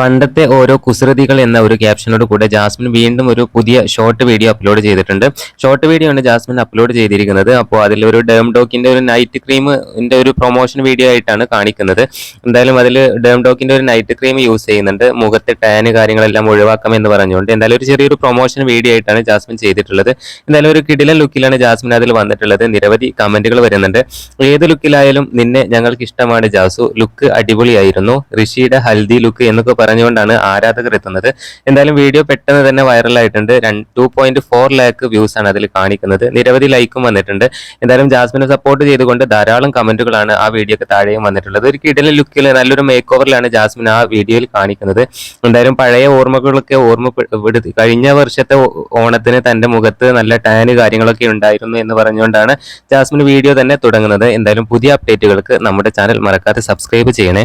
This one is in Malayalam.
പണ്ടത്തെ ഓരോ കുസൃതികൾ എന്ന ഒരു ക്യാപ്ഷനോട് കൂടെ ജാസ്മിൻ വീണ്ടും ഒരു പുതിയ ഷോർട്ട് വീഡിയോ അപ്ലോഡ് ചെയ്തിട്ടുണ്ട്. ഷോർട്ട് വീഡിയോ ആണ് ജാസ്മിൻ അപ്ലോഡ് ചെയ്തിരിക്കുന്നത്. അപ്പോൾ അതിലൊരു ഡേംഡോക്കിന്റെ ഒരു നൈറ്റ് ക്രീമിന്റെ ഒരു പ്രൊമോഷൻ വീഡിയോ ആയിട്ടാണ് കാണിക്കുന്നത്. എന്തായാലും അതിൽ ഡേംഡോക്കിന്റെ ഒരു നൈറ്റ് ക്രീം യൂസ് ചെയ്യുന്നുണ്ട്, മുഖത്തെ ടാന് കാര്യങ്ങളെല്ലാം ഒഴിവാക്കാം എന്ന് പറഞ്ഞുകൊണ്ട്. എന്തായാലും ഒരു ചെറിയൊരു പ്രൊമോഷൻ വീഡിയോ ആയിട്ടാണ് ജാസ്മിൻ ചെയ്തിട്ടുള്ളത്. എന്തായാലും ഒരു കിടിലൻ ലുക്കിലാണ് ജാസ്മിൻ അതിൽ വന്നിട്ടുള്ളത്. നിരവധി കമന്റുകൾ വരുന്നുണ്ട്. ഏത് ലുക്കിലായാലും നിന്നെ ഞങ്ങൾക്ക് ഇഷ്ടമാണ് ജാസു, ലുക്ക് അടിപൊളിയായിരുന്നു, ഋഷിയുടെ ഹൽദി ലുക്ക് എന്നൊക്കെ പറഞ്ഞുകൊണ്ടാണ് ആരാധകർ എത്തുന്നത്. എന്തായാലും വീഡിയോ പെട്ടെന്ന് തന്നെ വൈറലായിട്ടുണ്ട്. 2.4 ലാക്ക് വ്യൂസ് ആണ് അതിൽ കാണിക്കുന്നത്. നിരവധി ലൈക്കും വന്നിട്ടുണ്ട്. എന്തായാലും ജാസ്മിനെ സപ്പോർട്ട് ചെയ്തുകൊണ്ട് ധാരാളം കമന്റുകളാണ് ആ വീഡിയോക്ക് താഴെയും വന്നിട്ടുള്ളത്. ഒരു കിടിലൻ ലുക്കിൽ നല്ലൊരു മേക്ക് ഓവറിലാണ് ജാസ്മിൻ ആ വീഡിയോയിൽ കാണിക്കുന്നത്. എന്തായാലും പഴയ ഓർമ്മകളൊക്കെ ഓർമ്മപ്പെടുത്തി, കഴിഞ്ഞ വർഷത്തെ ഓണത്തിന് തന്റെ മുഖത്ത് നല്ല ടാന് കാര്യങ്ങളൊക്കെ ഉണ്ടായിരുന്നു എന്ന് പറഞ്ഞുകൊണ്ടാണ് ജാസ്മിൻ വീഡിയോ തന്നെ തുടങ്ങുന്നത്. എന്തായാലും പുതിയ അപ്ഡേറ്റുകൾക്ക് നമ്മുടെ ചാനൽ മറക്കാതെ സബ്സ്ക്രൈബ് ചെയ്യണേ.